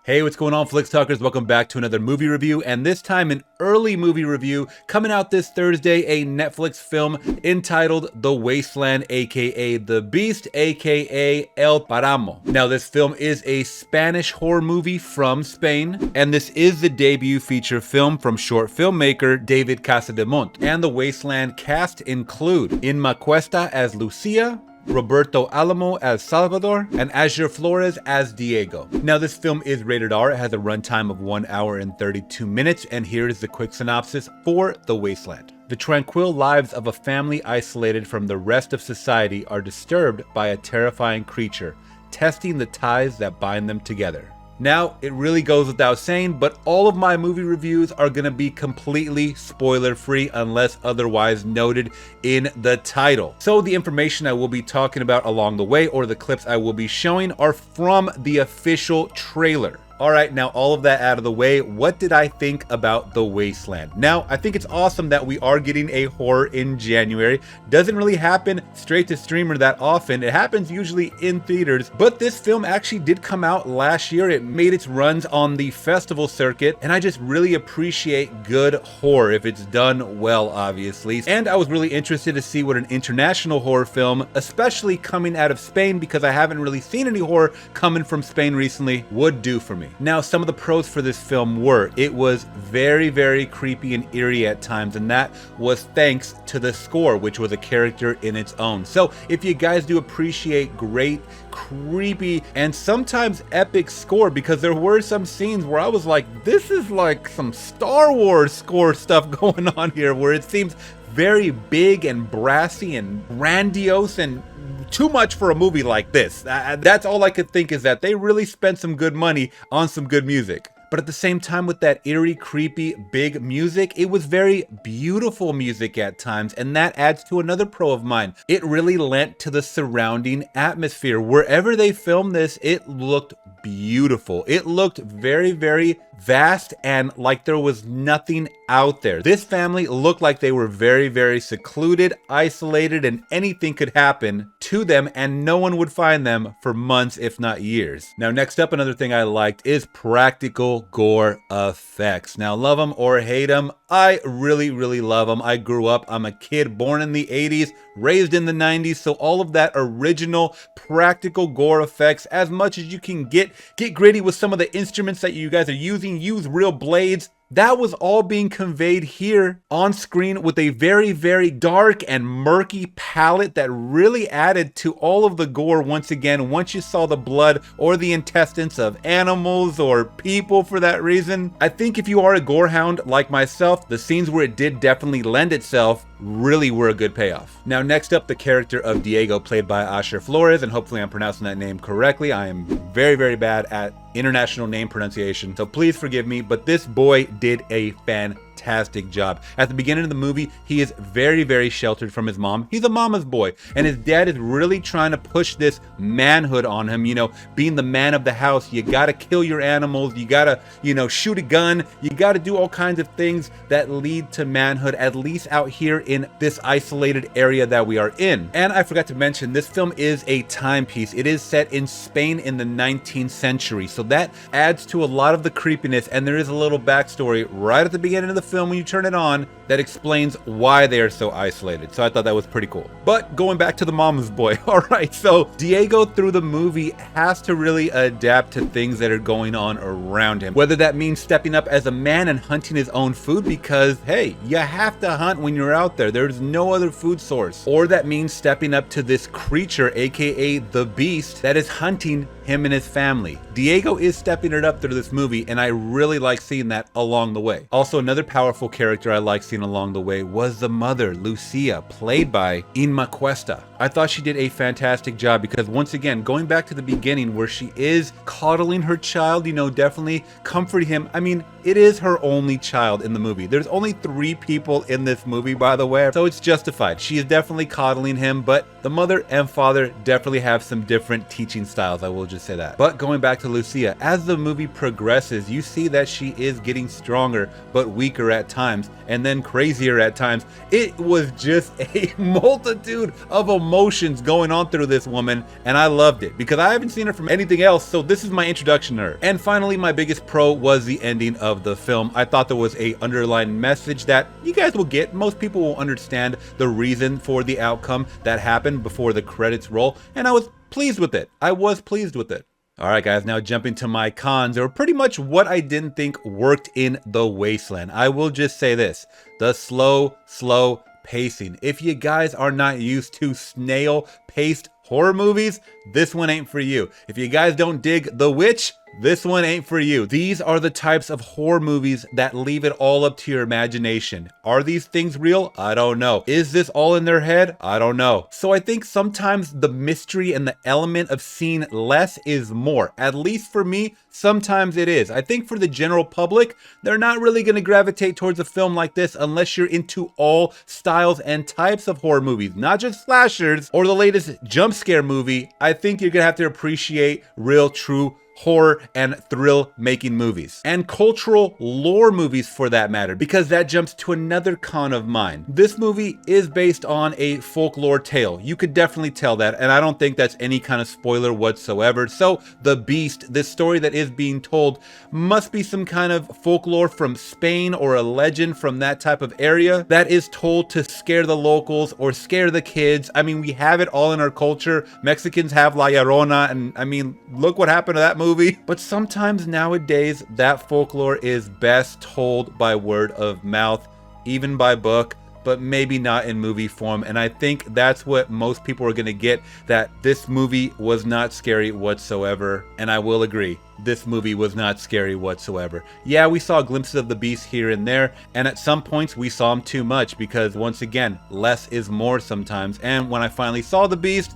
Hey, what's going on, Flix Talkers? Welcome back to another movie review, and this time an early movie review coming out this Thursday, a Netflix film entitled The Wasteland, aka The Beast, aka El Páramo. Now, this film is a Spanish horror movie from Spain, and this is the debut feature film from short filmmaker David Casademunt. And the Wasteland cast include Inma Cuesta as Lucia, Roberto Álamo as Salvador, and Asier Flores as Diego. Now, this film is rated R. It has a runtime of 1 hour and 32 minutes, and here is the quick synopsis for The Wasteland. The tranquil lives of a family isolated from the rest of society are disturbed by a terrifying creature, testing the ties that bind them together. Now, it really goes without saying, but all of my movie reviews are going to be completely spoiler-free unless otherwise noted in the title. So the information I will be talking about along the way, or the clips I will be showing, are from the official trailer. Alright, now all of that out of the way, what did I think about The Wasteland? Now, I think it's awesome that we are getting a horror in January. Doesn't really happen straight to streamer that often. It happens usually in theaters, but this film actually did come out last year. It made its runs on the festival circuit, and I just really appreciate good horror if it's done well, obviously. And I was really interested to see what an international horror film, especially coming out of Spain, because I haven't really seen any horror coming from Spain recently, would do for me. Now, some of the pros for this film were, it was very, very creepy and eerie at times, and that was thanks to the score, which was a character in its own. So if you guys do appreciate great, creepy, and sometimes epic score, because there were some scenes where I was like, this is like some Star Wars score stuff going on here, where it seems very big and brassy and grandiose and too much for a movie like this. That's all I could think, is that they really spent some good money on some good music. But at the same time, with that eerie, creepy, big music, it was very beautiful music at times, and that adds to another pro of mine. It really lent to the surrounding atmosphere. Wherever they filmed this, it looked beautiful. It looked very, very vast and like there was nothing out there. This family looked like they were very, very secluded, isolated, and anything could happen to them and no one would find them for months, if not years. Now, next up, another thing I liked is practical gore effects. Now, love them or hate them, I really, really love them. I grew up, I'm a kid born in the 80s, raised in the 90s, so all of that original practical gore effects, as much as you can get gritty with some of the instruments that you guys are using, use real blades. That was all being conveyed here on screen with a very, very dark and murky palette that really added to all of the gore once again, once you saw the blood or the intestines of animals or people for that reason. I think if you are a gore hound like myself, the scenes where it did definitely lend itself really were a good payoff. Now, next up, the character of Diego, played by Asier Flores, and hopefully I'm pronouncing that name correctly. I am very, very bad at international name pronunciation, so please forgive me, but this boy did a fantastic job. At the beginning of the movie, he is very, very sheltered from his mom. He's a mama's boy, and his dad is really trying to push this manhood on him, you know, being the man of the house. You gotta kill your animals, you gotta, you know, shoot a gun, you gotta do all kinds of things that lead to manhood, at least out here in this isolated area that we are in. And I forgot to mention, this film is a timepiece. It is set in Spain in the 19th century, so that adds to a lot of the creepiness, and there is a little backstory right at the beginning of the film when you turn it on that explains why they are so isolated. So I thought that was pretty cool. But going back to the mama's boy, all right, so Diego through the movie has to really adapt to things that are going on around him, whether that means stepping up as a man and hunting his own food, because hey, you have to hunt when you're out there. There's no other food source. Or that means stepping up to this creature, aka the beast, that is hunting him and his family. Diego is stepping it up through this movie, and I really like seeing that along the way. Also, another powerful character I like seeing along the way was the mother, Lucia, played by Inma Cuesta. I thought she did a fantastic job, because once again, going back to the beginning where she is coddling her child, you know, definitely comforting him. I mean, it is her only child in the movie. There's only 3 people in this movie, by the way, so it's justified. She is definitely coddling him, but the The mother and father definitely have some different teaching styles, I will just say that. But going back to Lucia, as the movie progresses, you see that she is getting stronger, but weaker at times, and then crazier at times. It was just a multitude of emotions going on through this woman, and I loved it because I haven't seen her from anything else, so this is my introduction to her. And finally, my biggest pro was the ending of the film. I thought there was a underlying message that you guys will get. Most people will understand the reason for the outcome that happened before the credits roll, and I was pleased with it. I was pleased with it. Alright guys, now jumping to my cons, or pretty much what I didn't think worked in The Wasteland. I will just say this, the slow pacing. If you guys are not used to snail-paced horror movies, this one ain't for you. If you guys don't dig The Witch, this one ain't for you. These are the types of horror movies that leave it all up to your imagination. Are these things real? I don't know. Is this all in their head? I don't know. So I think sometimes the mystery and the element of seeing less is more. At least for me, sometimes it is. I think for the general public, they're not really going to gravitate towards a film like this unless you're into all styles and types of horror movies, not just slashers or the latest jump scare movie. I think you're going to have to appreciate real, true horror and thrill making movies, and cultural lore movies for that matter, because that jumps to another con of mine. This movie is based on a folklore tale. You could definitely tell that, and I don't think that's any kind of spoiler whatsoever. So the beast, this story that is being told, must be some kind of folklore from Spain or a legend from that type of area that is told to scare the locals or scare the kids. I mean, we have it all in our culture. Mexicans have La Llorona, and I mean, look what happened to that movie. But sometimes nowadays that folklore is best told by word of mouth, even by book, but maybe not in movie form. And I think that's what most people are gonna get, that this movie was not scary whatsoever. And I will agree, this movie was not scary whatsoever. Yeah, we saw glimpses of the beast here and there, and at some points we saw him too much, because once again, less is more sometimes. And when I finally saw the beast,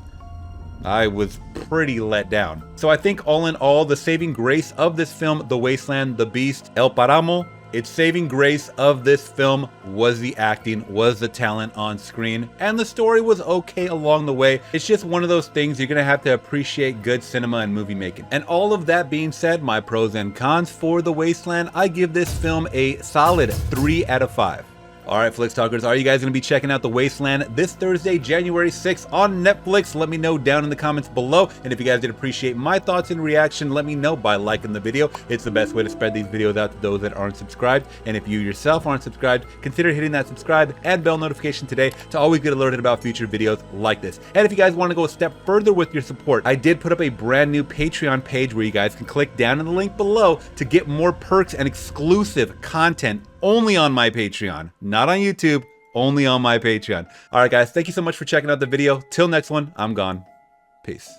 I was pretty let down. So I think all in all, the saving grace of this film, The Wasteland, The Beast, El Páramo, its saving grace of this film was the acting, was the talent on screen, and the story was okay along the way. It's just one of those things you're gonna have to appreciate good cinema and movie making. And all of that being said, my pros and cons for The Wasteland, I give this film a solid 3 out of 5. Alright, Flix Talkers, are you guys going to be checking out The Wasteland this Thursday, January 6th on Netflix? Let me know down in the comments below. And if you guys did appreciate my thoughts and reaction, let me know by liking the video. It's the best way to spread these videos out to those that aren't subscribed. And if you yourself aren't subscribed, consider hitting that subscribe and bell notification today to always get alerted about future videos like this. And if you guys want to go a step further with your support, I did put up a brand new Patreon page where you guys can click down in the link below to get more perks and exclusive content only on my Patreon, not on YouTube, only on my Patreon. All right, guys, thank you so much for checking out the video. Till next one, I'm gone. Peace.